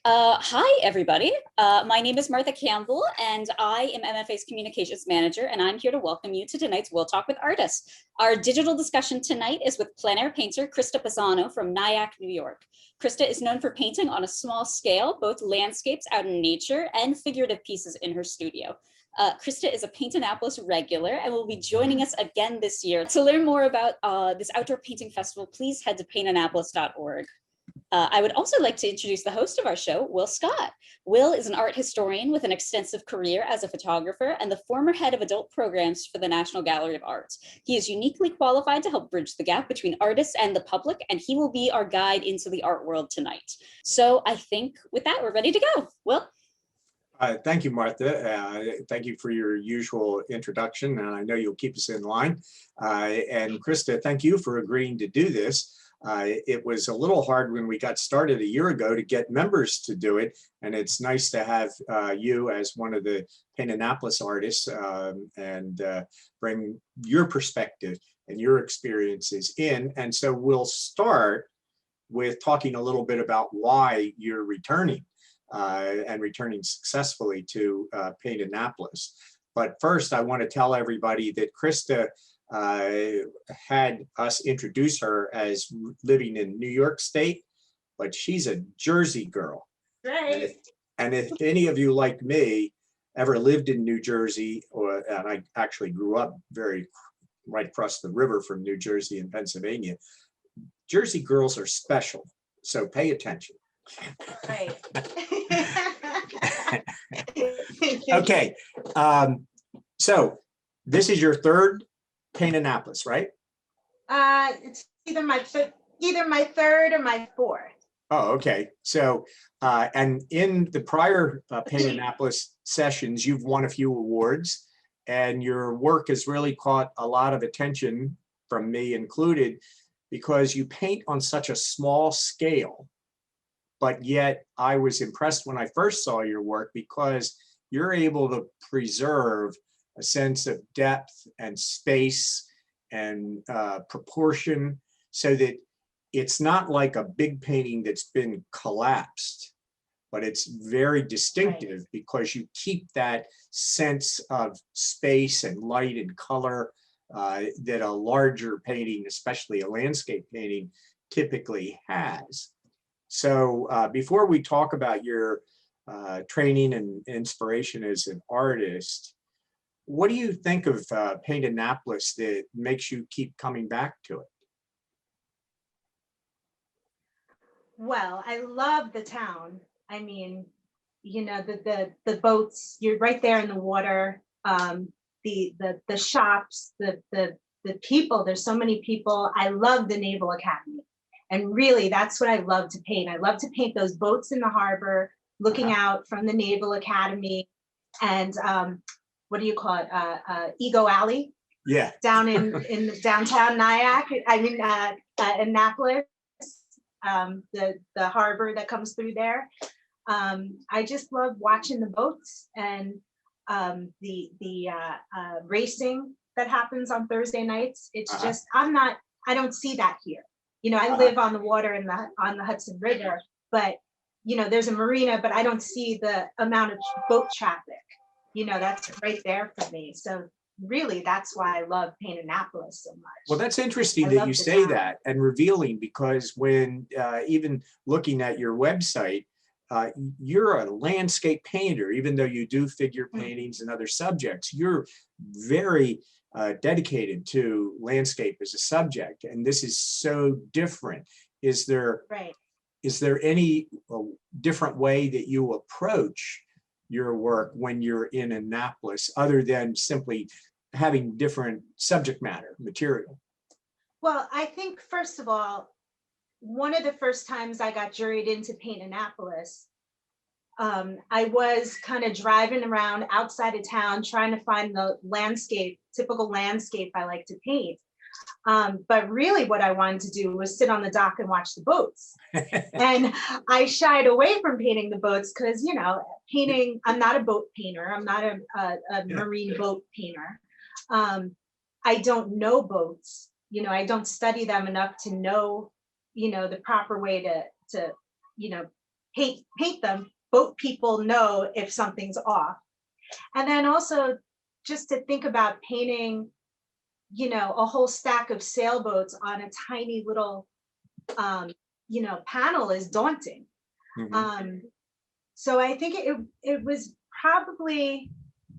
Hi, everybody. My name is Martha Campbell, and I am MFA's Communications Manager, and I'm here to welcome you to tonight's Wil Talk with Artists. Our digital discussion tonight is with plein air painter Crista Pisano from Nyack, New York. Crista is known for painting on a small scale, both landscapes out in nature and figurative pieces in her studio. Crista is a Paint Annapolis regular and will be joining us again this year. To learn more about this outdoor painting festival, please head to paintannapolis.org. I would also like to introduce the host of our show, Wil Scott. Wil is an art historian with an extensive career as a photographer and the former head of adult programs for the National Gallery of Art. He is uniquely qualified to help bridge the gap between artists and the public, and he will be our guide into the art world tonight. So I think with that, we're ready to go. Wil? Thank you, Martha. Thank you for your usual introduction, and I know you'll keep us in line. And Crista, thank you for agreeing to do this. It was a little hard when we got started a year ago to get members to do it, and it's nice to have you as one of the Paint Annapolis artists and bring your perspective and your experiences in. And so we'll start with talking a little bit about why you're returning and returning successfully to Paint Annapolis. But first, I want to tell everybody that Crista had us introduce her as living in New York State, but she's a Jersey girl. Right. And if any of you like me ever lived in New Jersey, and I actually grew up right across the river from New Jersey and Pennsylvania, Jersey girls are special, so pay attention. Right. Okay, so this is your third Paint Annapolis, right? It's either my third or my fourth. Oh, okay. So, and in the prior Paint Annapolis sessions, you've won a few awards, and your work has really caught a lot of attention from me included, because you paint on such a small scale. But yet, I was impressed when I first saw your work because you're able to preserve a sense of depth and space and proportion, so that it's not like a big painting that's been collapsed, but it's very distinctive, right, because you keep that sense of space and light and color that a larger painting, especially a landscape painting, typically has. So before we talk about your training and inspiration as an artist, what do you think of Paint Annapolis that makes you keep coming back to it? Well, I love the town. I mean, you know, the boats, you're right there in the water, the shops, the people, there's so many people. I love the Naval Academy. And really, that's what I love to paint. I love to paint those boats in the harbor, looking out from the Naval Academy, and what do you call it? Ego Alley. Yeah. Down in downtown Nyack. I mean, Annapolis, the harbor that comes through there. I just love watching the boats and the racing that happens on Thursday nights. It's just, I don't see that here. You know, I live on the water on the Hudson River, but you know, there's a marina, but I don't see the amount of boat traffic. You know, that's right there for me. So really, that's why I love Paint Annapolis so much. Well, that's interesting that you say that, and revealing, because when even looking at your website, you're a landscape painter, even though you do figure paintings and other subjects. You're very dedicated to landscape as a subject, and this is so different. Is there any different way that you approach your work when you're in Annapolis, other than simply having different subject matter material? Well, I think, first of all, one of the first times I got juried into Paint Annapolis, I was kind of driving around outside of town trying to find the landscape, typical landscape I like to paint. But really what I wanted to do was sit on the dock and watch the boats. And I shied away from painting the boats because, you know, I'm not a boat painter. I'm not a marine boat painter. I don't know boats. You know, I don't study them enough to know, you know, the proper way to you know, paint them, boat people know if something's off. And then also just to think about painting, you know, a whole stack of sailboats on a tiny little, you know, panel is daunting. Mhm. So I think it was probably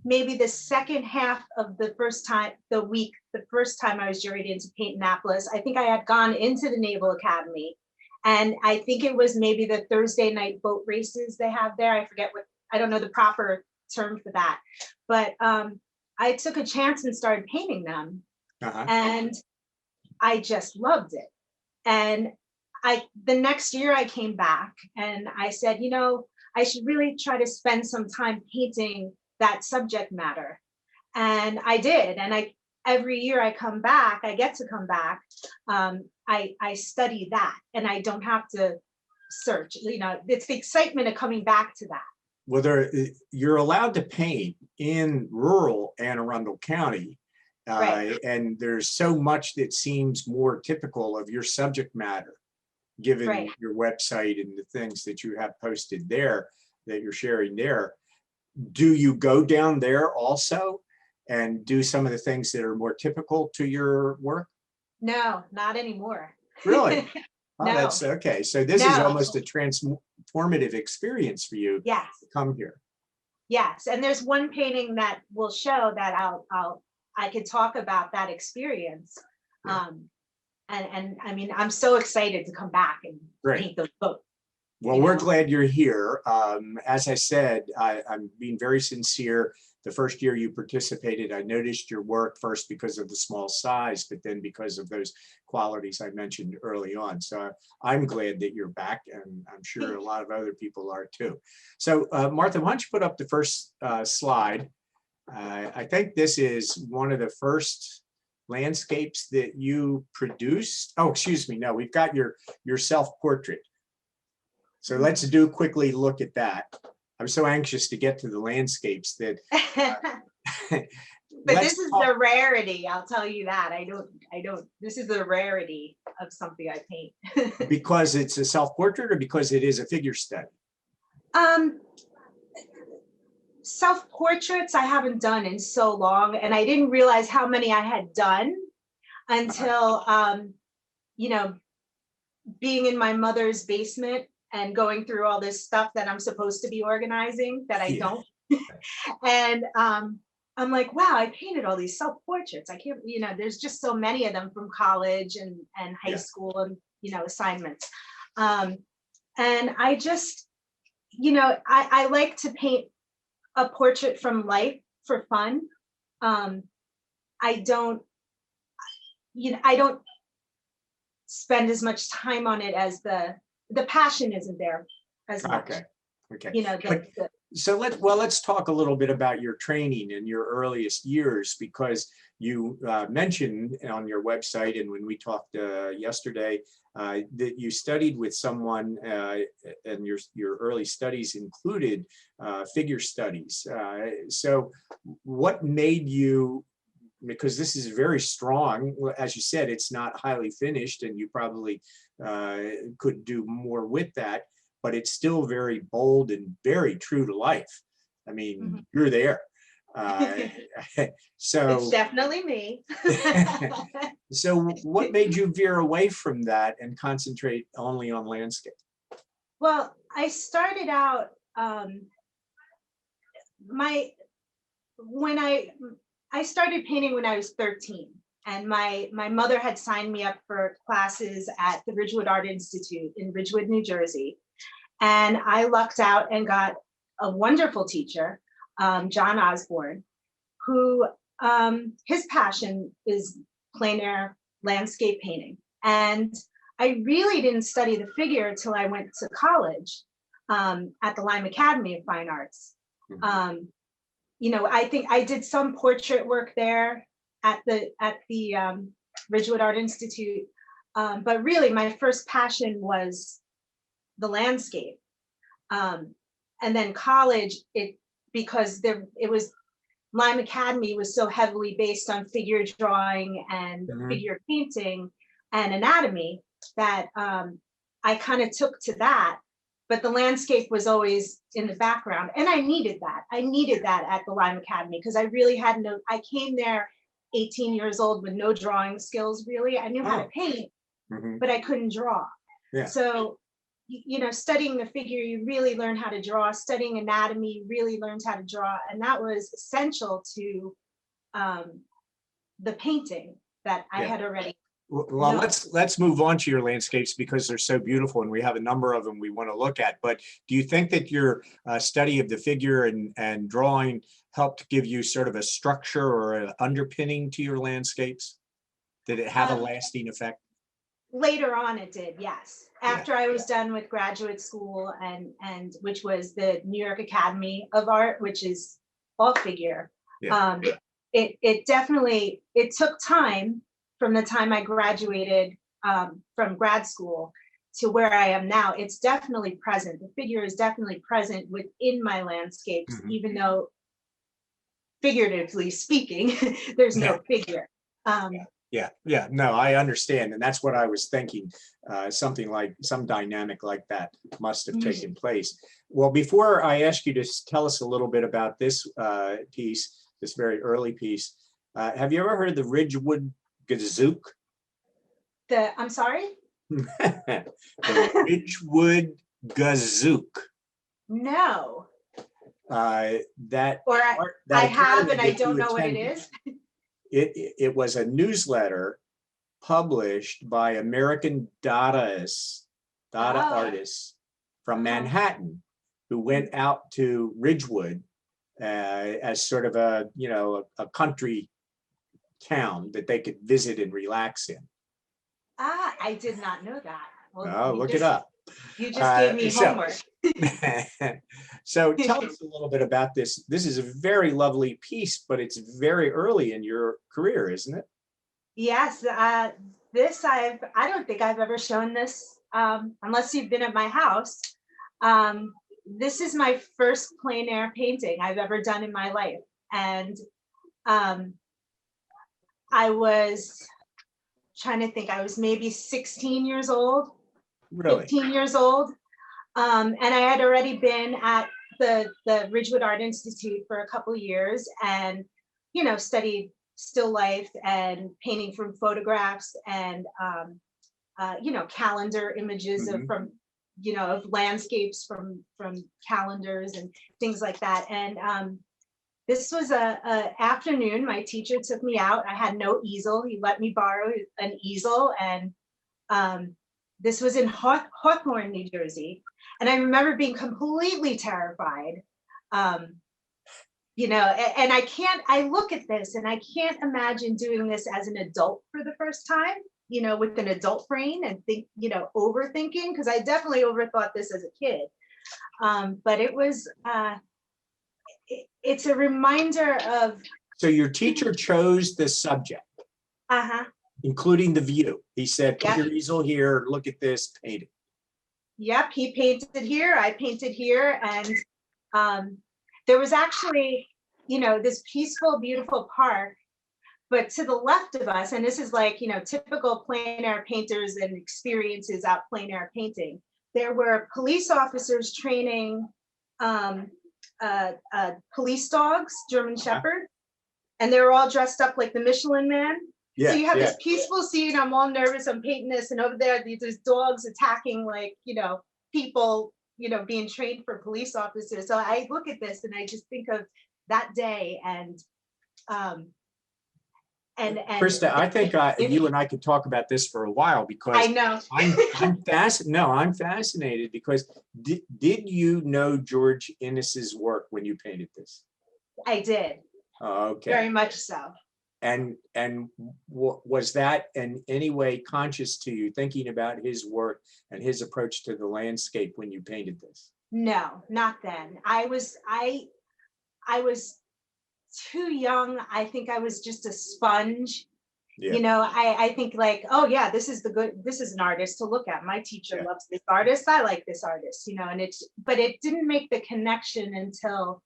maybe the second half of the first time I was juried into Paint Annapolis. I think I had gone into the Naval Academy, and I think it was maybe the Thursday night boat races they have there. I don't know the proper term for that, but I took a chance and started painting them, and I just loved it. And the next year I came back and I said, you know, I should really try to spend some time painting that subject matter. And I did. And every year I get to come back, I study that, and I don't have to search, you know, it's the excitement of coming back to that. Well, you're allowed to paint in rural Anne Arundel County. Right. And there's so much that seems more typical of your subject matter, given Right. your website and the things that you have posted there that you're sharing there. Do you go down there also and do some of the things that are more typical to your work? No, not anymore. Really? Oh, No. that's okay. So this is No. almost a transformative experience for you Yes. to come here. Yes. And there's one painting that will show that I could talk about that experience. Yeah. And I mean, I'm so excited to come back and Great. paint those boats. Well, we're glad you're here. As I said, I'm being very sincere. The first year you participated, I noticed your work first because of the small size, but then because of those qualities I mentioned early on. So I'm glad that you're back, and I'm sure a lot of other people are too. So Martha, why don't you put up the first slide? I think this is one of the first landscapes that you produced. Oh, excuse me. No, we've got your self-portrait. So let's do quickly look at that. I'm so anxious to get to the landscapes that. But this is the rarity. I'll tell you that. I don't. This is the rarity of something I paint. Because it's a self-portrait, or because it is a figure study? Self-portraits I haven't done in so long, and I didn't realize how many I had done until you know, being in my mother's basement and going through all this stuff that I'm supposed to be organizing that I don't. And I'm like, wow, I painted all these self-portraits. I can't, you know, there's just so many of them from college and high school and, you know, assignments. And I just, you know, I like to paint a portrait from life for fun. I don't, you know, I don't spend as much time on it as the passion isn't there as much. Okay. You know, so let's talk a little bit about your training in your earliest years, because you mentioned on your website, and when we talked yesterday, that you studied with someone, and your early studies included figure studies. So what made you, because this is very strong, as you said, it's not highly finished, and you probably could do more with that, but it's still very bold and very true to life. I mean, you're there. So it's definitely me. So what made you veer away from that and concentrate only on landscape? Well, I started out, I started painting when I was 13, and my mother had signed me up for classes at the Ridgewood Art Institute in Ridgewood, New Jersey. And I lucked out and got a wonderful teacher, John Osborne, who his passion is plein air landscape painting. And I really didn't study the figure until I went to college at the Lime Academy of Fine Arts. You know, I think I did some portrait work there at the Ridgewood Art Institute, but really my first passion was the landscape. And then college, because it was Lime Academy was so heavily based on figure drawing and figure painting and anatomy that I kind of took to that. but the landscape was always in the background. And I needed that. I needed that at the Lime Academy because I really had I came there 18 years old with no drawing skills, really. I knew how to paint, but I couldn't draw. Yeah. So, studying the figure, you really learn how to draw. Studying anatomy, you really learned how to draw. And that was essential to the painting that I had already. Well, let's move on to your landscapes because they're so beautiful and we have a number of them we want to look at. But do you think that your study of the figure and drawing helped give you sort of a structure or an underpinning to your landscapes? Did it have a lasting effect? Later on it did, yes. After I was done with graduate school and which was the New York Academy of Art, which is all figure. Yeah. It definitely, it took time from the time I graduated from grad school to where I am now. It's definitely present. The figure is definitely present within my landscapes, even though figuratively speaking, there's no figure. Yeah, no, I understand. And that's what I was thinking. Something like some dynamic like that must have taken place. Well, before I ask you to tell us a little bit about this piece, this very early piece, have you ever heard the Ridgewood Gazook? I'm sorry? The Ridgewood Gazook. No. I have, and I don't know what it is. It was a newsletter published by American Dada artists from Manhattan who went out to Ridgewood as sort of a country town that they could visit and relax in. I did not know that. Well, look it up. You just gave me homework. So tell us a little bit about this. This is a very lovely piece, but it's very early in your career, isn't it? Yes, I don't think I've ever shown this unless you've been at my house. This is my first plein air painting I've ever done in my life. And I was trying to think, I was maybe 16 years old, Really? 15 years old. And I had already been at the Ridgewood Art Institute for a couple of years and, studied still life and painting from photographs and, calendar images of landscapes from calendars and things like that. And this was a afternoon. My teacher took me out. I had no easel. He let me borrow an easel. And this was in Hawthorne, New Jersey. And I remember being completely terrified. And I look at this and I can't imagine doing this as an adult for the first time, with an adult brain and overthinking, because I definitely overthought this as a kid. But it was, it's a reminder of. So your teacher chose the subject, including the view. He said, put your easel here, look at this, paint it. Yep, he painted here, I painted here. And there was actually, this peaceful, beautiful park, but to the left of us, and this is like, typical plein air painters and experiences out plein air painting. There were police officers training police dogs, German Shepherd, and they were all dressed up like the Michelin Man. So you have this peaceful scene. I'm all nervous. I'm painting this, and over there, there's dogs attacking, people, being trained for police officers. So I look at this and I just think of that day and Krista, I think you and I could talk about this for a while because I know I'm fascinated because did you know George Inness's work when you painted this? I did. Okay. Very much so. And was that in any way conscious to you, thinking about his work and his approach to the landscape when you painted this? No, not then. I was too young. I think I was just a sponge. Yeah. I think this is an artist to look at. My teacher loves this artist. I like this artist, but it didn't make the connection until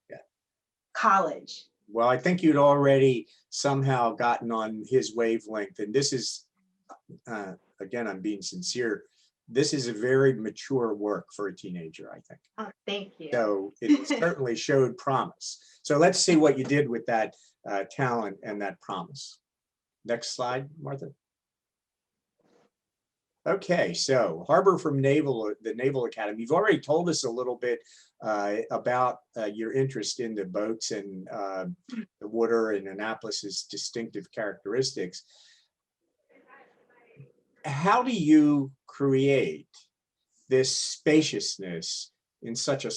college. Well, I think you'd already somehow gotten on his wavelength. And this is, again, I'm being sincere. this is a very mature work for a teenager, I think. Oh, thank you. So it certainly showed promise. So let's see what you did with that talent and that promise. Next slide, Martha. Okay, so Harbor from the Naval Academy. You've already told us a little bit about your interest in the boats and the water and Annapolis's distinctive characteristics. How do you create this spaciousness in such a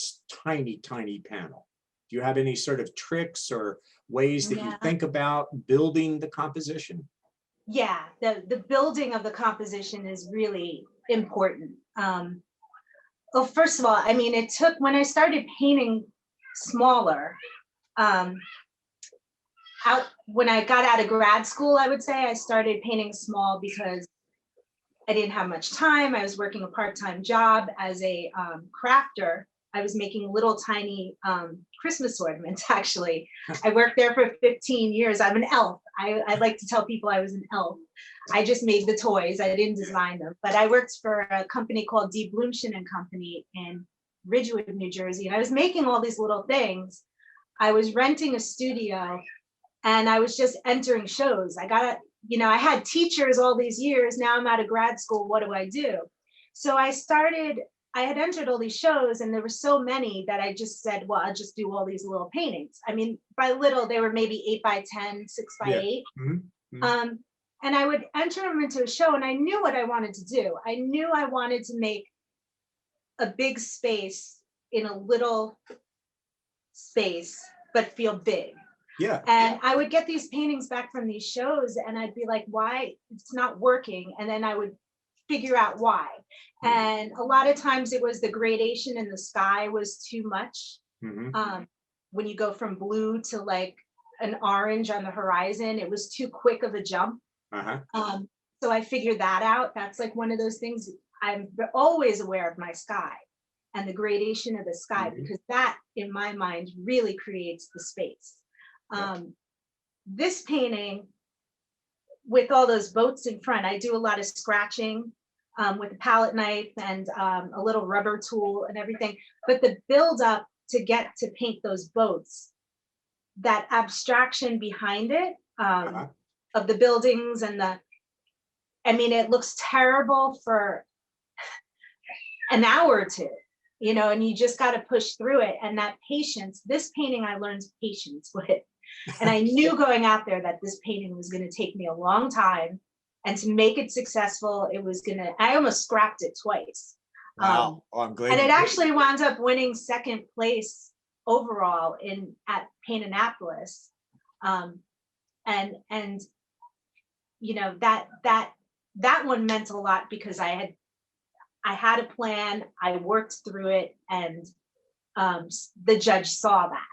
tiny, tiny panel? Do you have any sort of tricks or ways that you think about building the composition? Yeah, the building of the composition is really important. Well, first of all, I mean, it took, when I started painting smaller, when I got out of grad school, I would say I started painting small because I didn't have much time. I was working a part-time job as a crafter. I was making little tiny Christmas ornaments, actually. I worked there for 15 years. I'm an elf. I like to tell people I was an elf. I just made the toys. I didn't design them. But I worked for a company called D. Bloomshin and Company in Ridgewood, New Jersey. And I was making all these little things. I was renting a studio and I was just entering shows. I had teachers all these years. Now I'm out of grad school. What do I do? So I had entered all these shows and there were so many that I just said, well, I'll just do all these little paintings. I mean, by little, they were maybe 8 by 10, 6 by 8. Mm-hmm. Mm-hmm. And I would enter them into a show and I knew what I wanted to do. I knew I wanted to make a big space in a little space, but feel big. Yeah. And I would get these paintings back from these shows and I'd be like, why it's not working? And then I would figure out why. And a lot of times it was the gradation in the sky was too much. Mm-hmm. When you go from blue to like an orange on the horizon, it was too quick of a jump. Uh-huh. So I figured that out. That's like one of those things. I'm always aware of my sky and the gradation of the sky, mm-hmm. because that in my mind really creates the space. This painting with all those boats in front, I do a lot of scratching with a palette knife and a little rubber tool and everything. But the build up to get to paint those boats, that abstraction behind it, of the buildings and it looks terrible for an hour or two, and you just got to push through it. And that patience, this painting I learned patience with. And I knew going out there that this painting was going to take me a long time. And to make it successful, I almost scrapped it twice. Wow, I'm glad. And it actually wound up winning second place overall at Paint Annapolis. That one meant a lot because I had a plan, I worked through it, and the judge saw that.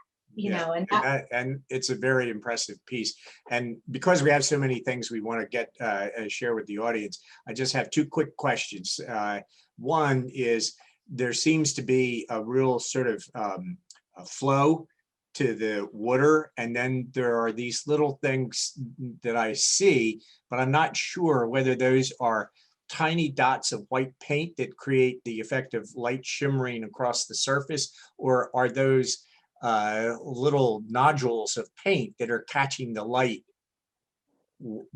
And it's a very impressive piece. And because we have so many things we want to share with the audience, I just have 2 quick questions. One is, there seems to be a real sort of a flow to the water, and then there are these little things that I see, but I'm not sure whether those are tiny dots of white paint that create the effect of light shimmering across the surface, or are those little nodules of paint that are catching the light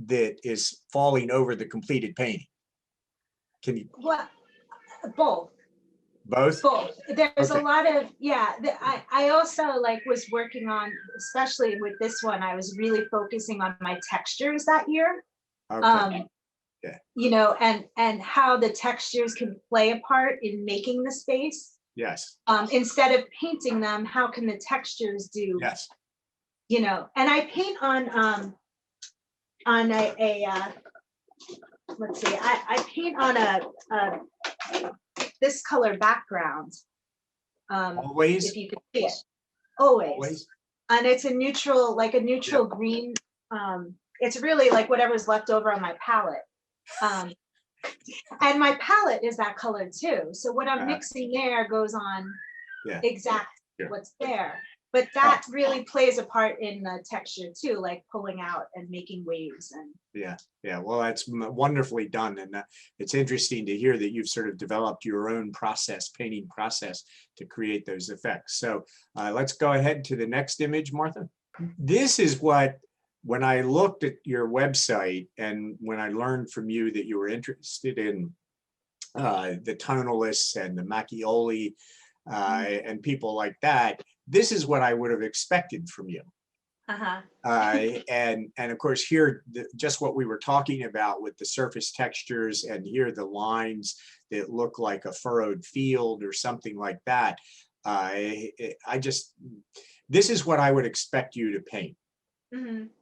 that is falling over the completed painting? Can you? Well, both. Both? Both. There's okay. A lot of, I also was working on, especially with this one, I was really focusing on my textures that year. Okay. And how the textures can play a part in making the space. Yes. Instead of painting them, how can the textures do? Yes. And I paint on let's see, I paint on a this color background. Always. If you can see it. Always. And it's a neutral, green. It's really like whatever's left over on my palette. And my palette is that color too. So what I'm mixing there goes on exactly what's there. but that really plays a part in the texture too, like pulling out and making waves. And yeah. Well, that's wonderfully done, and it's interesting to hear that you've sort of developed your own painting process to create those effects. So let's go ahead to the next image, Martha. This is what, when I looked at your website and when I learned from you that you were interested in the tonalists and the Macchiaioli and people like that, this is what I would have expected from you. And of course here, just what we were talking about with the surface textures, and here the lines that look like a furrowed field or something like that. This is what I would expect you to paint.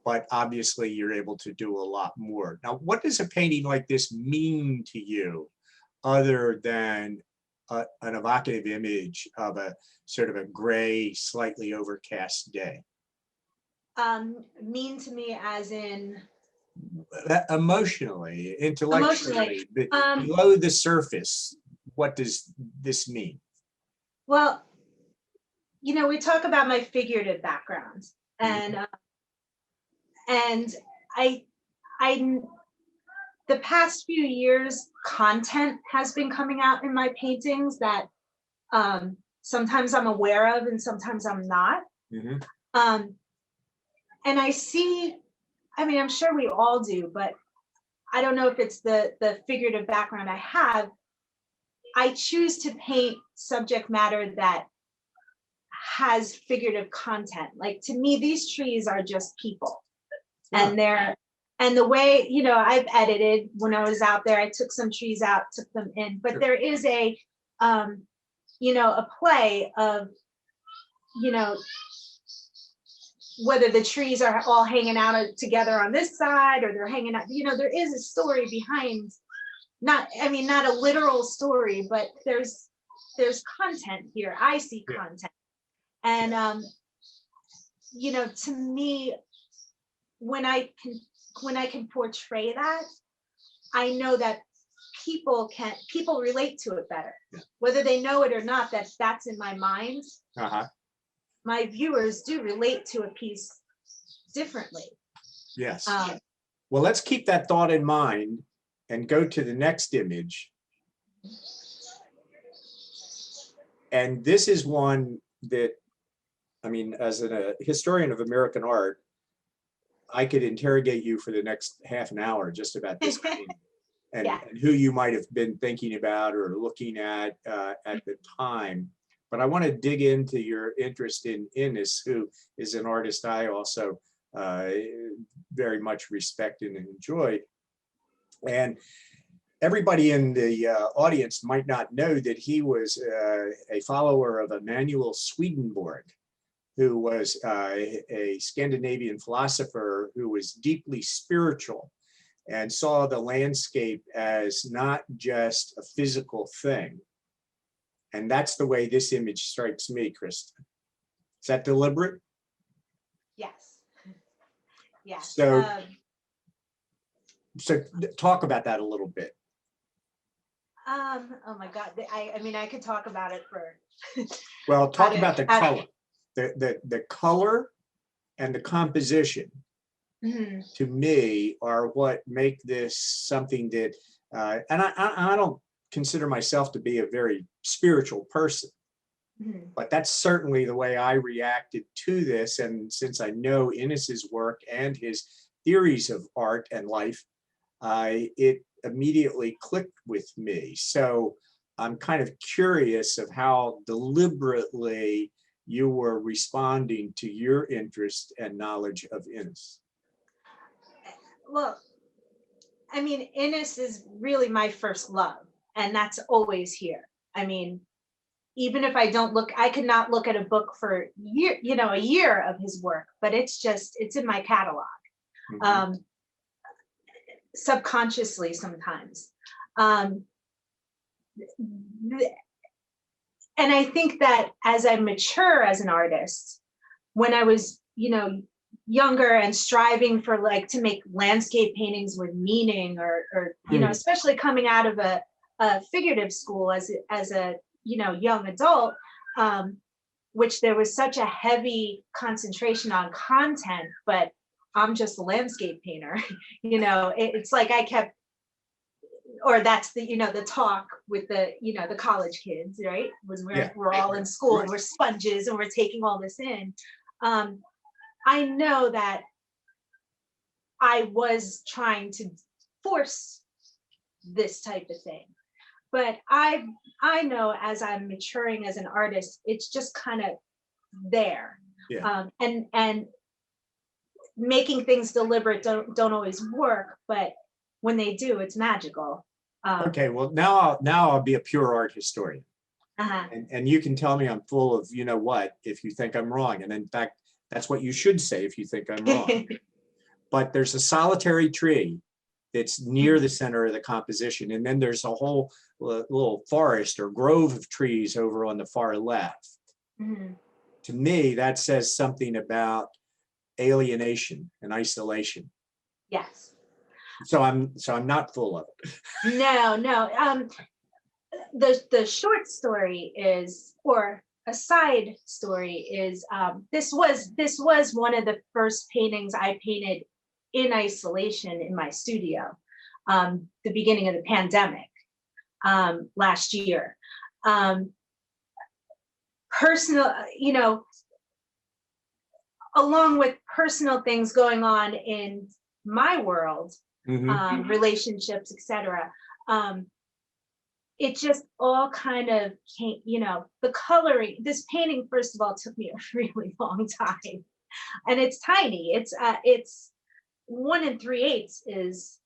But obviously you're able to do a lot more. Now, what does a painting like this mean to you, other than an evocative image of a sort of a gray, slightly overcast day? Mean to me as in? Emotionally, intellectually, below the surface, what does this mean? Well, we talk about my figurative background, and I the past few years, content has been coming out in my paintings that sometimes I'm aware of and sometimes I'm not. And I see, I'm sure we all do, but I don't know if it's the figurative background I have. I choose to paint subject matter that has figurative content. Like, to me, these trees are just people. And the way, I've edited when I was out there, I took some trees out, took them in, but there is a play of, whether the trees are all hanging out together on this side, or they're hanging out, there is a story behind, not a literal story, but there's content here. I see content. And, to me, when I can portray that, I know that people relate to it better, whether they know it or not. That's in my mind. My viewers do relate to a piece differently. Yes. Well, let's keep that thought in mind and go to the next image. And this is one that, as a historian of American art, I could interrogate you for the next half an hour just about this painting and who you might have been thinking about or looking at the time. But I want to dig into your interest in Inness, who is an artist I also very much respect and enjoy. And everybody in the audience might not know that he was a follower of Emanuel Swedenborg, who was a Scandinavian philosopher who was deeply spiritual and saw the landscape as not just a physical thing. And that's the way this image strikes me, Krista. Is that deliberate? Yes. Yes. So talk about that a little bit. Oh my God. I could talk about it for. Well, talk about the color. The color and the composition, to me, are what make this something that, and I don't consider myself to be a very spiritual person, but that's certainly the way I reacted to this. And since I know Inness's work and his theories of art and life, it immediately clicked with me. So I'm kind of curious of how deliberately you were responding to your interest and knowledge of Inness. Well, Inness is really my first love, and that's always here. Even if I don't look, I could not look at a book for a year of his work, but it's in my catalog, subconsciously sometimes. And I think that as I mature as an artist, when I was, younger and striving for to make landscape paintings with meaning, or especially coming out of a figurative school as a young adult, which there was such a heavy concentration on content, but I'm just a landscape painter. It's like I kept, or that's the, the talk with the, the college kids, right? Was we're all in school and we're sponges and we're taking all this in. I know that I was trying to force this type of thing, but I know as I'm maturing as an artist, it's just kind of there. And making things deliberate don't always work, but when they do, it's magical. Okay, well, now I'll be a pure art historian. And you can tell me I'm full of what if you think I'm wrong. And in fact, that's what you should say if you think I'm wrong. But there's a solitary tree that's near the center of the composition. And then there's a whole little forest or grove of trees over on the far left. To me, that says something about alienation and isolation. Yes. So I'm not full of it. No. The short story is, or a side story is, this was one of the first paintings I painted in isolation in my studio, the beginning of the pandemic, last year. Personal, along with personal things going on in my world, relationships, etc. It just all kind of came, the coloring. This painting, first of all, took me a really long time, and it's tiny. It's 1 3/8 is,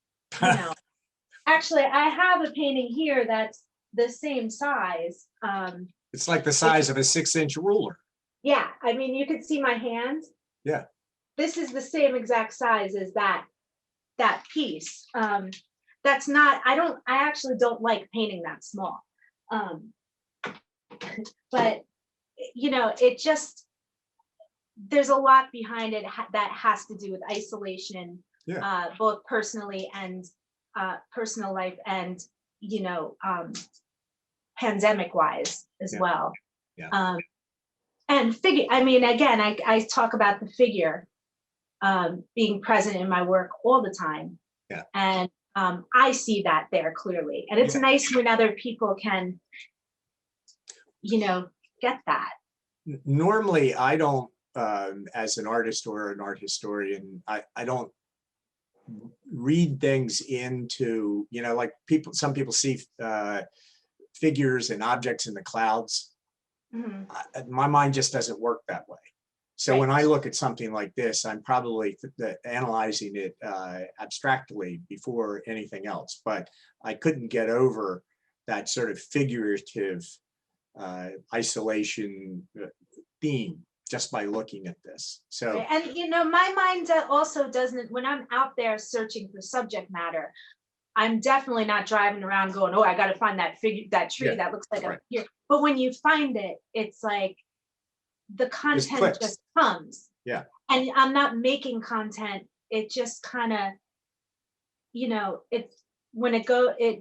actually, I have a painting here that's the same size. It's like the size of a 6-inch ruler. Yeah, I mean, you could see my hand. Yeah. This is the same exact size as that piece. That's not, I actually don't like painting that small. But, it just, there's a lot behind it that has to do with isolation, both personally and personal life and, pandemic wise as well. Yeah. And figure, I mean, again, I talk about the figure being present in my work all the time. Yeah. And I see that there clearly. And it's nice when other people can, get that. Normally, I don't, as an artist or an art historian, I don't read things into, like some people see figures and objects in the clouds. My mind just doesn't work that way. So when I look at something like this, I'm probably analyzing it abstractly before anything else, but I couldn't get over that sort of figurative isolation theme just by looking at this. So, and my mind also doesn't, when I'm out there searching for subject matter, I'm definitely not driving around going, oh, I got to find that tree that looks like a figure. But when you find it, it's like the content just comes. Yeah. And I'm not making content. It just kind of, it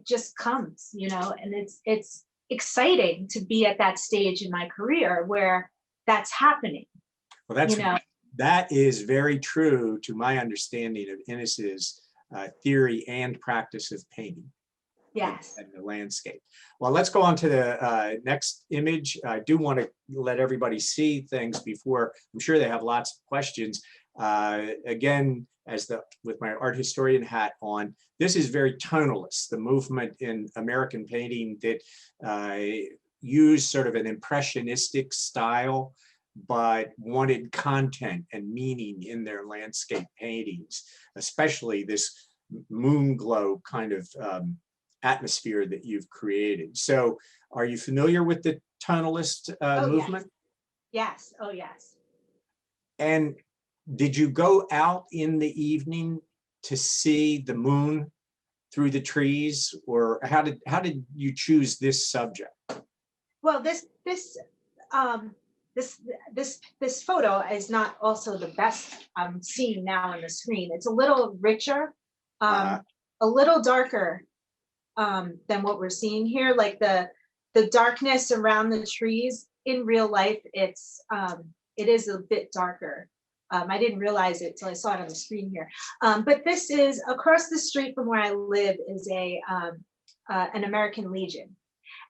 just comes, and it's exciting to be at that stage in my career where that's happening. Well, that is very true to my understanding of Inness's theory and practice of painting. Yes. And the landscape. Well, let's go on to the next image. I do want to let everybody see things before. I'm sure they have lots of questions. Again, with my art historian hat on, this is very tonalist, the movement in American painting that used sort of an impressionistic style, but wanted content and meaning in their landscape paintings, especially this moon glow kind of atmosphere that you've created. So are you familiar with the tonalist movement? Yes. Oh, yes. And did you go out in the evening to see the moon through the trees, or how did you choose this subject? Well, this photo is not also the best I'm seeing now on the screen. It's a little richer, a little darker than what we're seeing here. Like the darkness around the trees in real life, it is a bit darker. I didn't realize it till I saw it on the screen here. But this is across the street from where I live is an American Legion.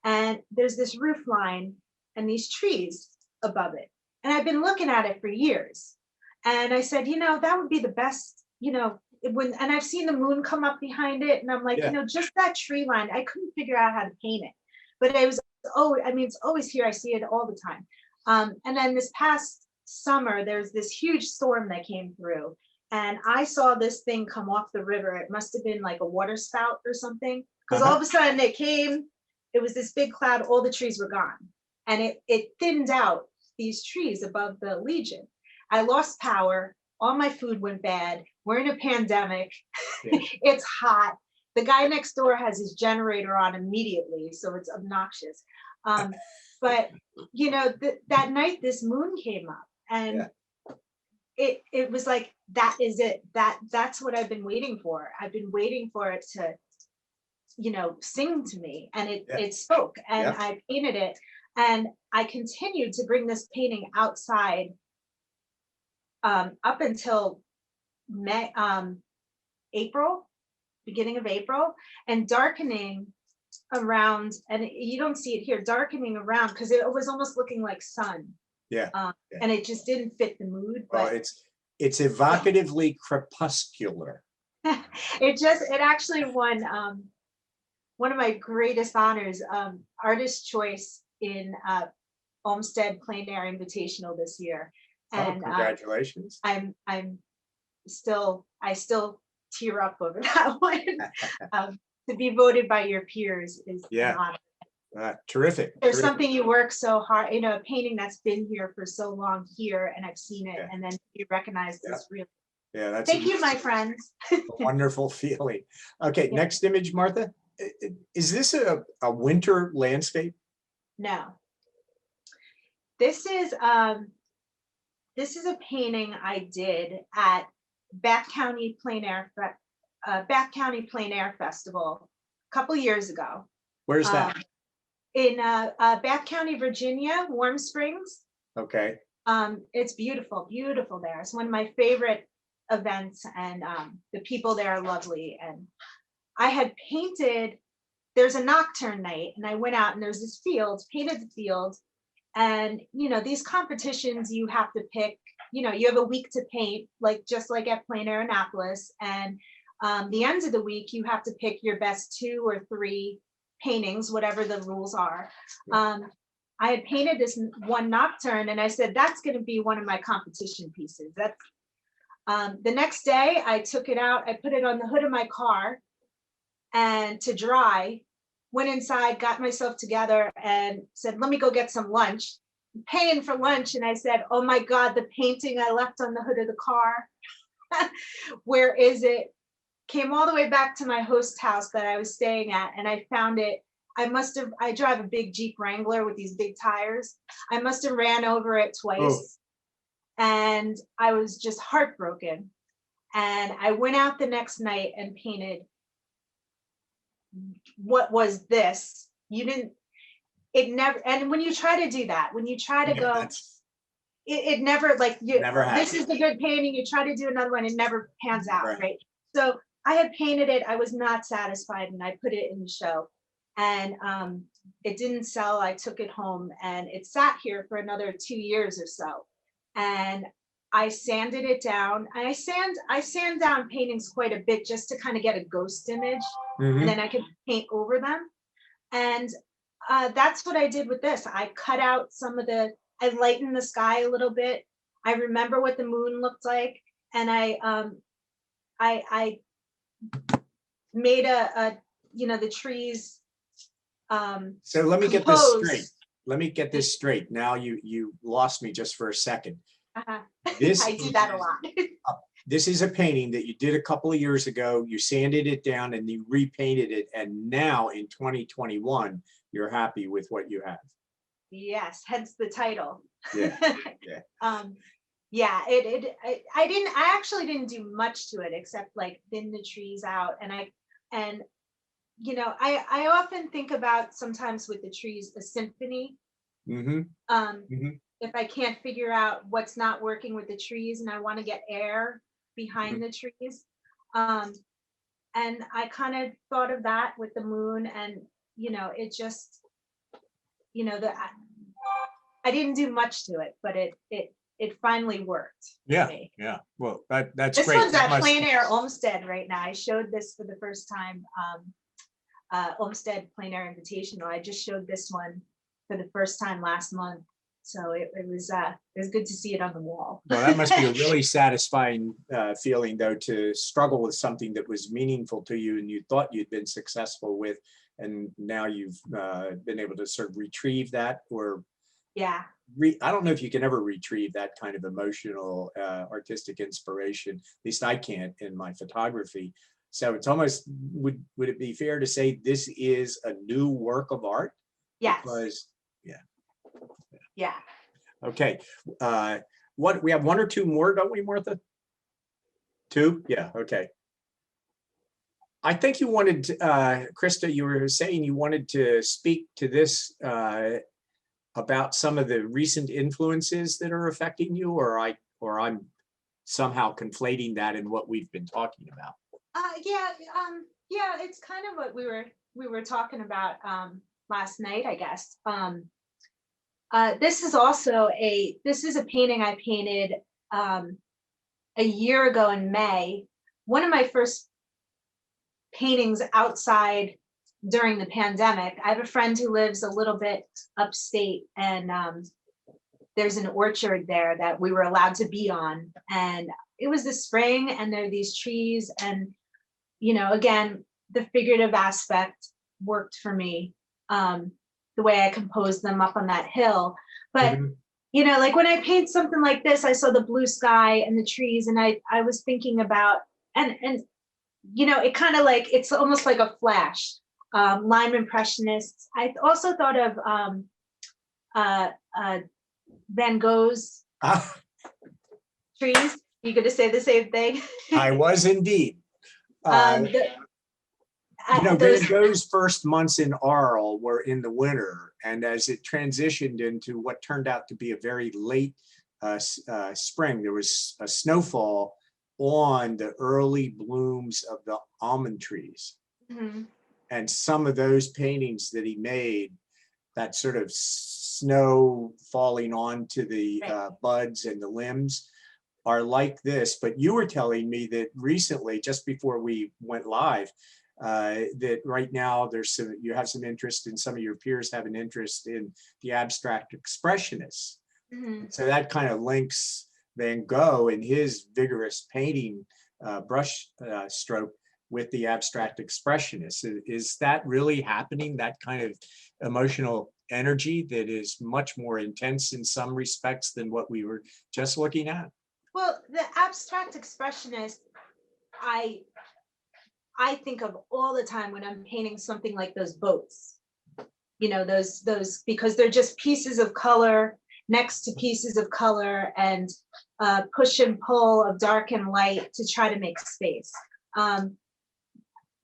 And there's this roof line and these trees above it. And I've been looking at it for years. And I said, that would be the best, and I've seen the moon come up behind it. And I'm like, just that tree line, I couldn't figure out how to paint it. But it's always here. I see it all the time. And then this past summer, there's this huge storm that came through. And I saw this thing come off the river. It must have been like a water spout or something. Because all of a sudden it came, it was this big cloud, all the trees were gone. And it thinned out these trees above the Legion. I lost power, all my food went bad. We're in a pandemic, it's hot. The guy next door has his generator on immediately, so it's obnoxious. But that night this moon came up and it was like, that is it. That's what I've been waiting for. I've been waiting for it to, sing to me, and it spoke, and I painted it, and I continued to bring this painting outside up until April, beginning of April, and darkening around, and you don't see it here, darkening around because it was almost looking like sun. And it just didn't fit the mood. Well, it's evocatively crepuscular. It actually won one of my greatest honors, Artist Choice in Olmsted Plein Air Invitational this year. And congratulations. I still tear up over that one. To be voted by your peers is an honor. Terrific. There's something you work so hard, a painting that's been here for so long here, and I've seen it, and then you recognize this really. That's thank you, my friends. A wonderful feeling. Okay, next image, Martha. Is this a winter landscape? No. This is a painting I did at Bath County Plein Air Festival a couple years ago. Where's that? In Bath County, Virginia, Warm Springs. Okay. It's beautiful, beautiful there. It's one of my favorite events, and the people there are lovely. And I had painted, there's a Nocturne night, and I went out and there's this field, painted the field. And, these competitions, you have to pick, you have a week to paint, just like at Plein Air Annapolis. And the end of the week, you have to pick your best 2 or 3 paintings, whatever the rules are. I had painted this one Nocturne, and I said, that's going to be one of my competition pieces. That's the next day I took it out, I put it on the hood of my car and to dry, went inside, got myself together and said, let me go get some lunch, paying for lunch. And I said, oh my God, the painting I left on the hood of the car, where is it? Came all the way back to my host house that I was staying at, and I found it. I drive a big Jeep Wrangler with these big tires. I must have ran over it twice. And I was just heartbroken. And I went out the next night and painted. What was this? It never, and when you try to do that, when you try to go, it never, never happens. This is the good painting, you try to do another one, it never pans out, right? So I had painted it, I was not satisfied, and I put it in the show. And it didn't sell. I took it home, and it sat here for another 2 years or so. And I sanded it down. I sand down paintings quite a bit just to kind of get a ghost image, and then I could paint over them. And that's what I did with this. I cut out I lightened the sky a little bit. I remember what the moon looked like, and I made the trees. So let me get this straight. Let me get this straight. Now you lost me just for a second. I do that a lot. This is a painting that you did a couple of years ago. You sanded it down and you repainted it, and now in 2021, you're happy with what you have. Yes, hence the title. Yeah. I actually didn't do much to it except thin the trees out, and I often think about sometimes with the trees a symphony, Mm-hmm. If I can't figure out what's not working with the trees and I want to get air behind the trees. And I kind of thought of that with the moon, and it just, I didn't do much to it, but it finally worked. Yeah, for me. yeah. Well, that's This great. one's That at must- Plein Air Olmsted right now. I showed this for the first time. Olmsted Plein Air Invitational. I just showed this one for the first time last month. So it was good to see it on the wall. Well, that must be a really satisfying feeling, though, to struggle with something that was meaningful to you and you thought you'd been successful with, and now you've been able to sort of retrieve that, or Yeah. I don't know if you can ever retrieve that kind of emotional, artistic inspiration. At least I can't in my photography. So it's almost, would it be fair to say this is a new work of art? Yes. Because, Yeah. okay. What, we have one or two more, don't we, Martha? Two? Yeah, okay. I think you wanted, Krista, you were saying you wanted to speak to this about some of the recent influences that are affecting you, or I'm somehow conflating that in what we've been talking about. Yeah, it's kind of what we were talking about last night, I guess. This is a painting I painted a year ago in May. One of my first paintings outside during the pandemic. I have a friend who lives a little bit upstate, and there's an orchard there that we were allowed to be on. And it was the spring, and there are these trees, and again, the figurative aspect worked for me. The way I composed them up on that hill. But like when I paint something like this, I saw the blue sky and the trees, and I was thinking about, and it kind of like, it's almost like a flash. Lime Impressionists. I also thought of Van Gogh's trees. You gonna say the same thing? I was indeed. Van Gogh's first months in Arles were in the winter, and as it transitioned into what turned out to be a very late spring, there was a snowfall on the early blooms of the almond trees. And some of those paintings that he made, that sort of snow falling onto the buds and the limbs, are like this. But you were telling me that recently, just before we went live, that right now you have some interest, and some of your peers have an interest in the abstract expressionists. So that kind of links Van Gogh and his vigorous painting brush stroke with the abstract expressionists. Is that really happening, that kind of emotional energy that is much more intense in some respects than what we were just looking at? Well, the abstract expressionist, I think of all the time when I'm painting something like those boats, those because they're just pieces of color next to pieces of color, and push and pull of dark and light to try to make space.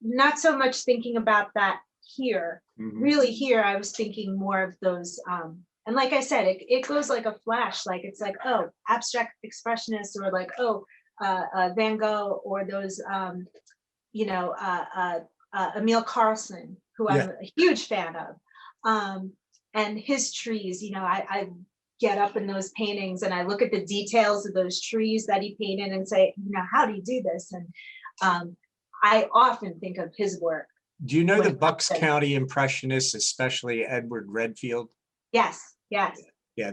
Not so much thinking about that here. Really here, I was thinking more of those, and like I said, it goes like a flash, like it's like, oh, abstract expressionists, or like, oh, Van Gogh, or those, Emil Carlson, who I'm a huge fan of, and his trees. I get up in those paintings and I look at the details of those trees that he painted and say, how do you do this? And I often think of his work. Do you know the Bucks County Impressionists, especially Edward Redfield? Yes. Yeah,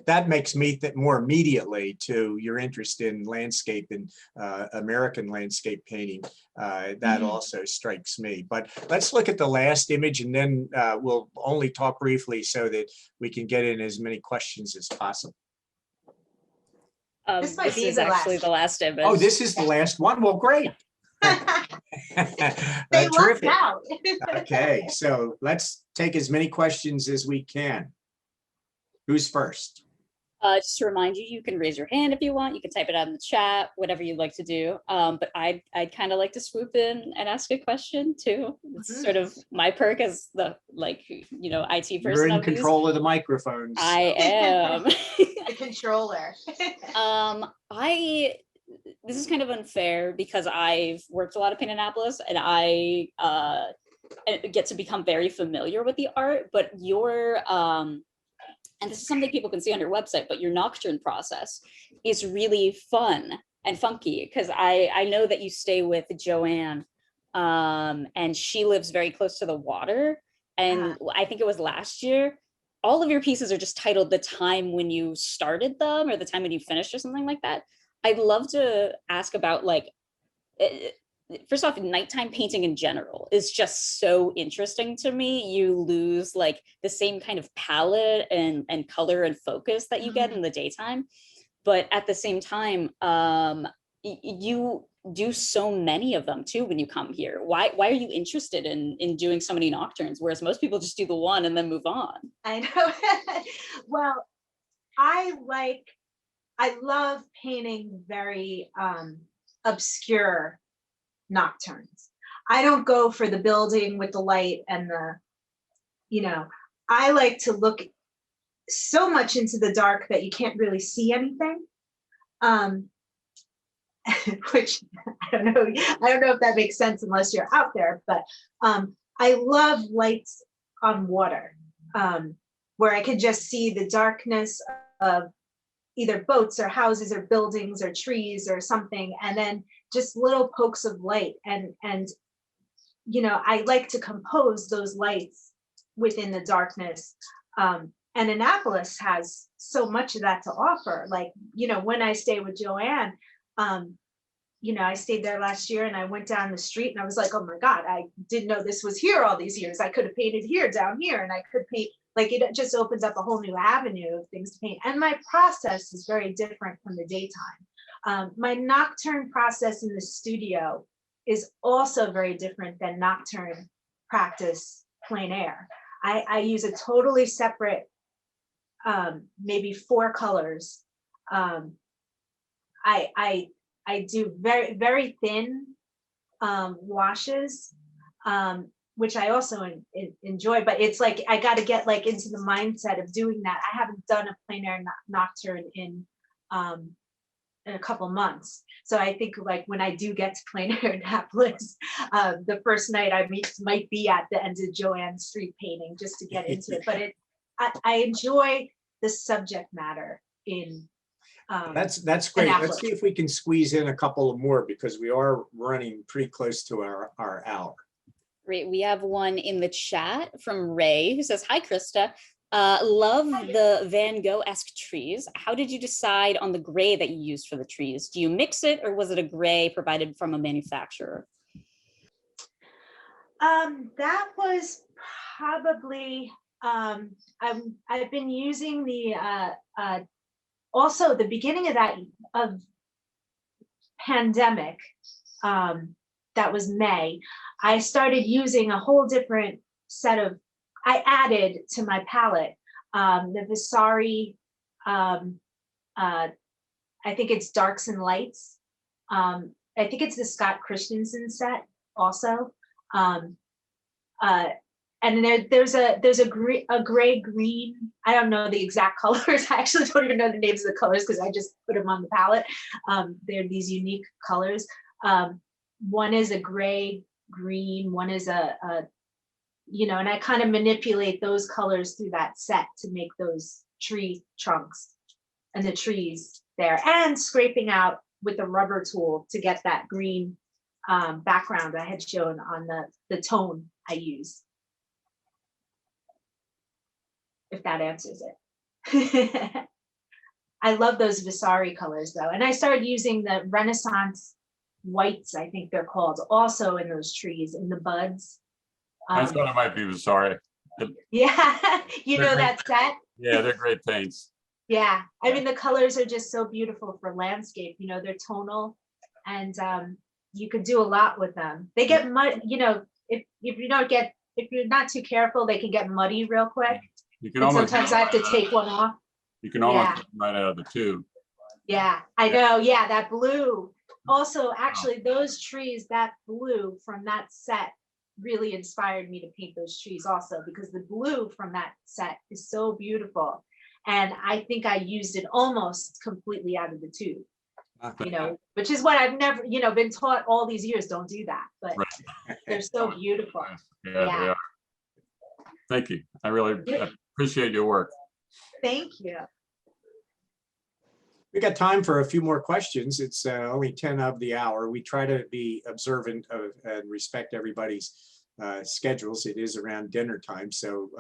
that makes me think more immediately to your interest in landscape and American landscape painting. That also strikes me. But let's look at the last image, and then we'll only talk briefly so that we can get in as many questions as possible. This is actually the last image. Oh, this is the last one? Well, great. They lucked Terrific. out. Okay, so let's take as many questions as we can. Who's first? Just to remind you, you can raise your hand if you want. You can type it out in the chat, whatever you'd like to do. But I'd kind of like to swoop in and ask a question too. It's sort of my perk as the IT person. You're in control of the microphones. I am. The controller. This is kind of unfair because I've worked a lot at Paint Annapolis and I get to become very familiar with the art, but your and this is something people can see on your website, but your Nocturne process is really fun and funky because I know that you stay with Joanne and she lives very close to the water. And I think it was last year, all of your pieces are just titled the time when you started them or the time when you finished or something like that. I'd love to ask about first off, nighttime painting in general is just so interesting to me. You lose like the same kind of palette and color and focus that you get in the daytime. But at the same time, you do so many of them too when you come here. Why are you interested in doing so many nocturnes, whereas most people just do the one and then move on? I know. Well, I love painting very obscure nocturnes. I don't go for the building with the light and I like to look so much into the dark that you can't really see anything. Which I don't know if that makes sense unless you're out there, but I love lights on water, where I can just see the darkness of either boats or houses or buildings or trees or something, and then just little pokes of light. And I like to compose those lights within the darkness. And Annapolis has so much of that to offer. Like, when I stay with Joanne, I stayed there last year and I went down the street and I was like, oh my God, I didn't know this was here all these years. I could have painted here, down here, and I could paint. Like, it just opens up a whole new avenue of things to paint. And my process is very different from the daytime. My nocturne process in the studio is also very different than nocturne practice plein air. I use a totally separate, maybe 4 colors. I do very, very thin washes, which I also enjoy, but it's like, I got to get like into the mindset of doing that. I haven't done a plein air nocturne in a couple months. So I think like when I do get to Plein Air Annapolis, the first night I might be at the end of Joanne's street painting just to get into it. But I enjoy the subject matter in that's great. Annapolis. Let's see if we can squeeze in a couple of more because we are running pretty close to our hour. Great. We have one in the chat from Ray who says, hi, Krista. Love the Van Gogh-esque trees. How did you decide on the gray that you used for the trees? Do you mix it or was it a gray provided from a manufacturer? That was probably, I've been using the, also the beginning of pandemic, that was May, I started using a whole different set of, I added to my palette, the Vasari, I think it's Darks and Lights. I think it's the Scott Christensen set also. And there's a gray green. I don't know the exact colors. I actually don't even know the names of the colors because I just put them on the palette. They're these unique colors. One is a gray green, one is a and I kind of manipulate those colors through that set to make those tree trunks and the trees there, and scraping out with the rubber tool to get that green background I had shown on the tone I use. If that answers it. I love those Vasari colors though. And I started using the Renaissance whites, I think they're called, also in those trees, in the buds. I thought it might be Vasari. Yeah, you know that set? Yeah, they're great paints. Yeah, I mean, the colors are just so beautiful for landscape, they're tonal, and you could do a lot with them. They get mud, if you're not too careful, they can get muddy real quick. You can And almost sometimes I have to take one off. You can almost Yeah. get them right out of the tube. Yeah, I know. Yeah, that blue. Also, actually, those trees, that blue from that set really inspired me to paint those trees also, because the blue from that set is so beautiful. And I think I used it almost completely out of the tube, which is what I've never, been taught all these years, don't do that, but Right. they're so beautiful. Yeah, Yeah. they are. Thank you. I really appreciate your work. Thank you. We got time for a few more questions. It's only 10 of the hour. We try to be observant of and respect everybody's schedules. It is around dinner time. So,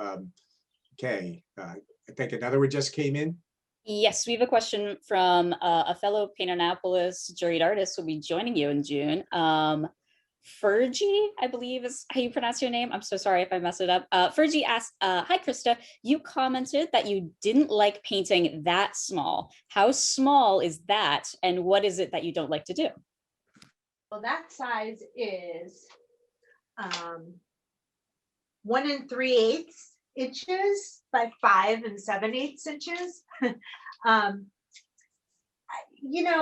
okay. I think another one just came in. Yes, we have a question from a fellow Paint Annapolis juried artist who will be joining you in June. Fergie, I believe is how you pronounce your name. I'm so sorry if I messed it up. Fergie asked, hi, Krista, you commented that you didn't like painting that small. How small is that? And what is it that you don't like to do? Well, that size is 1 3/8 inches by 5 7/8 inches.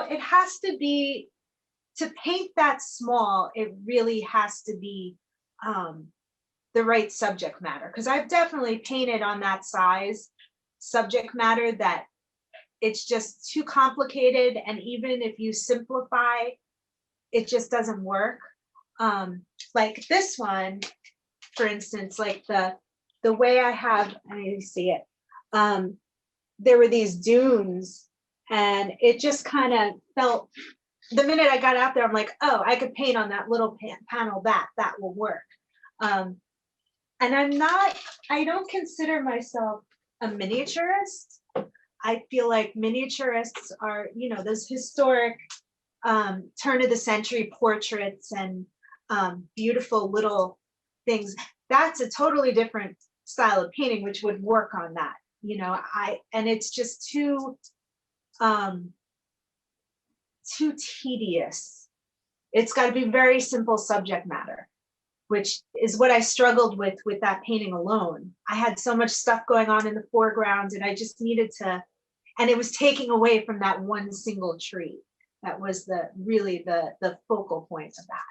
It has to be, to paint that small, it really has to be the right subject matter. Because I've definitely painted on that size subject matter that it's just too complicated. And even if you simplify, it just doesn't work. Like this one, for instance, like the way I have, I need to see it. There were these dunes and it just kind of felt, the minute I got out there, I'm like, oh, I could paint on that little panel, that will work. And I don't consider myself a miniaturist. I feel like miniaturists are, those historic turn of the century portraits and beautiful little things. That's a totally different style of painting, which would work on that. And it's just too tedious. It's got to be very simple subject matter, which is what I struggled with that painting alone. I had so much stuff going on in the foreground and I just needed to, and it was taking away from that one single tree. That was really the focal point of that.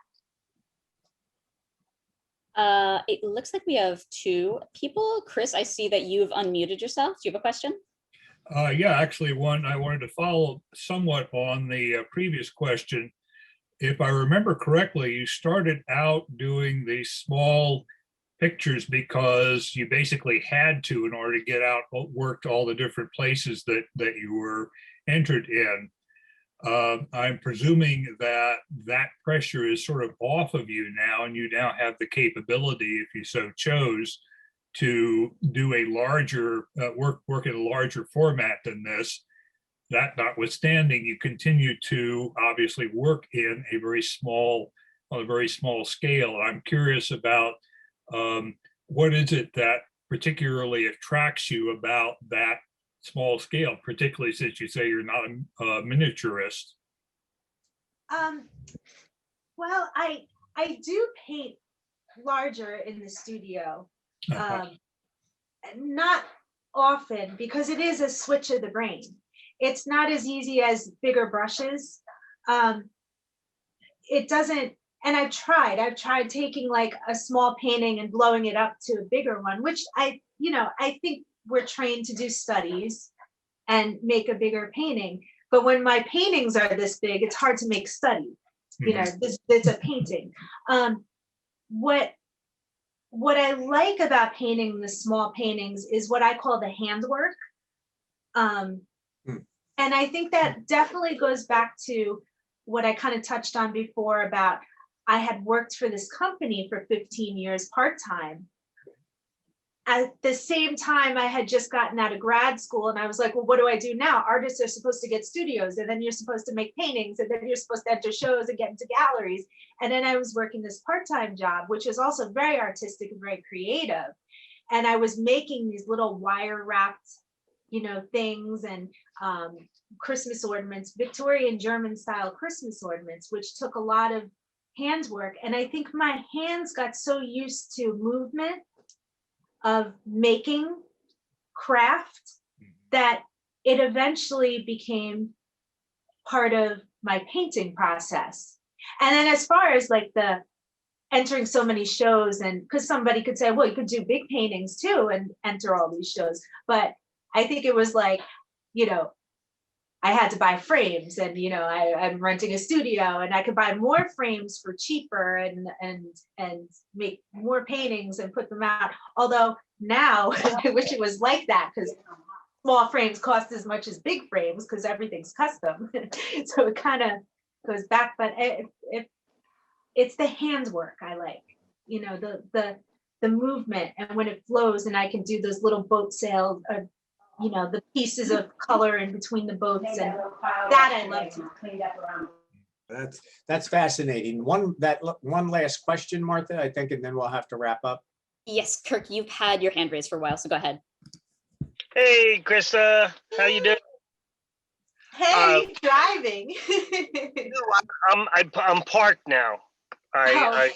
It looks like we have two people. Chris, I see that you've unmuted yourself. Do you have a question? Yeah, actually one I wanted to follow somewhat on the previous question. If I remember correctly, you started out doing these small pictures because you basically had to in order to get out, worked all the different places that you were entered in. I'm presuming that pressure is sort of off of you now, and you now have the capability, if you so chose, to do a larger work in a larger format than this. That notwithstanding, you continue to obviously work on a very small scale. I'm curious about what is it that particularly attracts you about that small scale, particularly since you say you're not a miniaturist? Well, I do paint larger in the studio. Not often, because it is a switch of the brain. It's not as easy as bigger brushes. It doesn't, and I've tried taking like a small painting and blowing it up to a bigger one, which I think we're trained to do studies and make a bigger painting. But when my paintings are this big, it's hard to make study. It's a painting. What I like about painting the small paintings is what I call the handwork. And I think that definitely goes back to what I kind of touched on before about I had worked for this company for 15 years part-time. At the same time, I had just gotten out of grad school and I was like, well, what do I do now? Artists are supposed to get studios and then you're supposed to make paintings and then you're supposed to enter shows and get into galleries. And then I was working this part-time job, which is also very artistic and very creative. And I was making these little wire wrapped, things and Christmas ornaments, Victorian German style Christmas ornaments, which took a lot of handwork. And I think my hands got so used to movement of making craft that it eventually became part of my painting process. And then as far as like the entering so many shows, and because somebody could say, well, you could do big paintings too and enter all these shows. But I think it was like, you know, I had to buy frames, and you know, I'm renting a studio, and I could buy more frames for cheaper and make more paintings and put them out. Although now I wish it was like that, because small frames cost as much as big frames because everything's custom. So it kind of goes back, but it's the handwork I like, you know, the movement, and when it flows, and I can do those little boat sails, or you know, the pieces of color in between the boats, and that I love to clean up around. That's fascinating. One last question, Martha, I think, and then we'll have to wrap up. Yes, Kirk, you've had your hand raised for a while, so go ahead. Hey, Krista, how you doing? Hey, driving. I'm parked now. I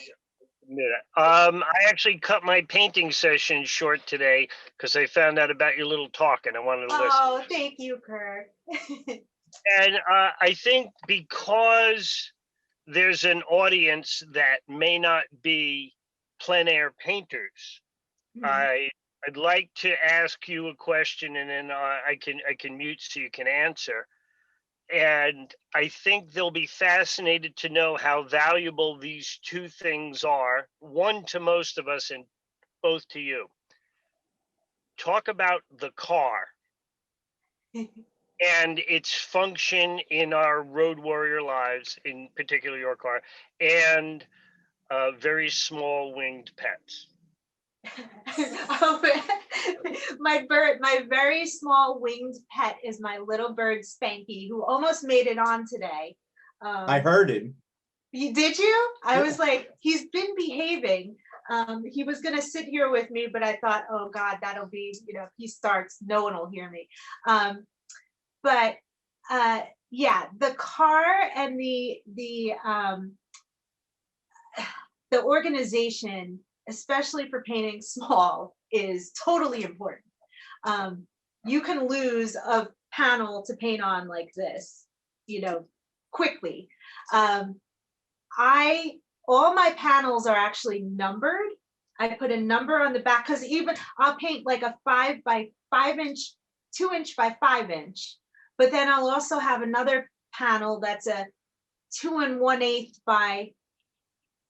admit it. I actually cut my painting session short today because I found out about your little talk and I wanted to listen. Oh, thank you, Kirk. And I think because there's an audience that may not be plein air painters, I'd like to ask you a question, and then I can mute so you can answer. And I think they'll be fascinated to know how valuable these two things are, one to most of us and both to you. Talk about the car and its function in our road warrior lives, in particular your car, and very small winged pets. My very small winged pet is my little bird Spanky, who almost made it on today. I heard him. Did you? I was like, he's been behaving. He was gonna sit here with me, but I thought, oh God, that'll be, you know, if he starts, no one will hear me. But yeah, the car and the organization, especially for painting small, is totally important. You can lose a panel to paint on like this, you know, quickly. All my panels are actually numbered. I put a number on the back, because even I'll paint like a 5 by 5 inch, 2 inch by 5 inch, but then I'll also have another panel that's a 2 1/8 by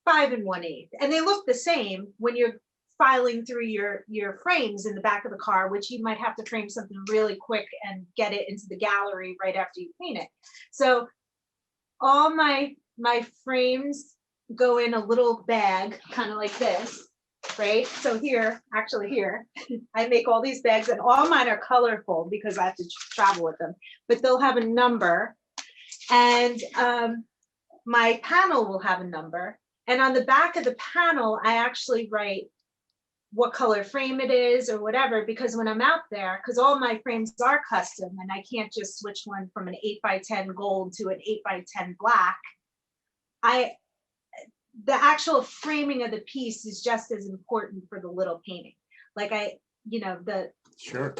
5 1/8, and they look the same when you're filing through your frames in the back of the car, which you might have to frame something really quick and get it into the gallery right after you paint it. So all my frames go in a little bag, kind of like this, right? So here, actually here, I make all these bags, and all mine are colorful because I have to travel with them, but they'll have a number, and my panel will have a number. And on the back of the panel, I actually write what color frame it is or whatever, because when I'm out there, because all my frames are custom and I can't just switch one from an 8 by 10 gold to an 8 by 10 black, the actual framing of the piece is just as important for the little painting. Like Sure.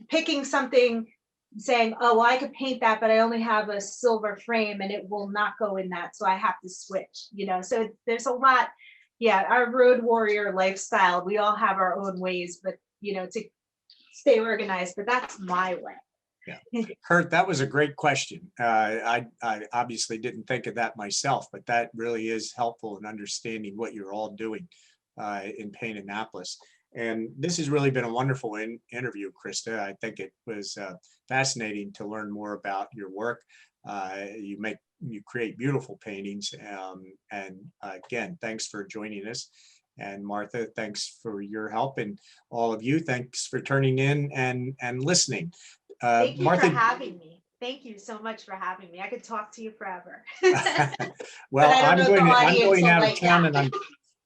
picking something, saying, oh, well, I could paint that, but I only have a silver frame and it will not go in that, so I have to switch, you know. So there's a lot. Yeah, our road warrior lifestyle, we all have our own ways, but you know, to stay organized, but that's my way. Yeah, Kurt, that was a great question. I obviously didn't think of that myself, but that really is helpful in understanding what you're all doing in Paint Annapolis. And this has really been a wonderful interview, Krista. I think it was fascinating to learn more about your work. You create beautiful paintings. And again, thanks for joining us. And Martha, thanks for your help. And all of you, thanks for turning in and listening. Thank you Martha, for having me. Thank you so much for having me. I could talk to you forever. well, I'm going out of like town, that. and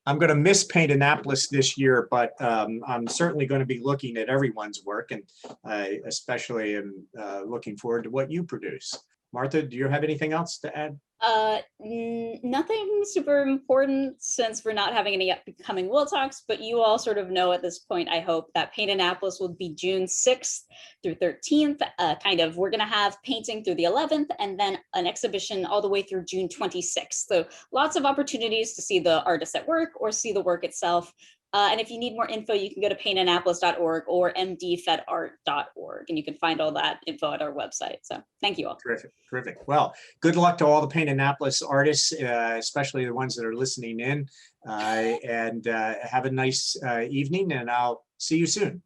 I'm going to miss Paint Annapolis this year, but I'm certainly going to be looking at everyone's work, and I especially am looking forward to what you produce. Martha, do you have anything else to add? Nothing super important since we're not having any upcoming Wil Talks, but you all sort of know at this point, I hope, that Paint Annapolis will be June 6th through 13th. We're going to have painting through the 11th and then an exhibition all the way through June 26th. So lots of opportunities to see the artists at work or see the work itself. And if you need more info, you can go to paintannapolis.org or mdfedart.org, and you can find all that info at our website. So thank you all. Terrific, terrific. Well, good luck to all the Paint Annapolis artists, especially the ones that are listening in. And have a nice evening, and I'll see you soon.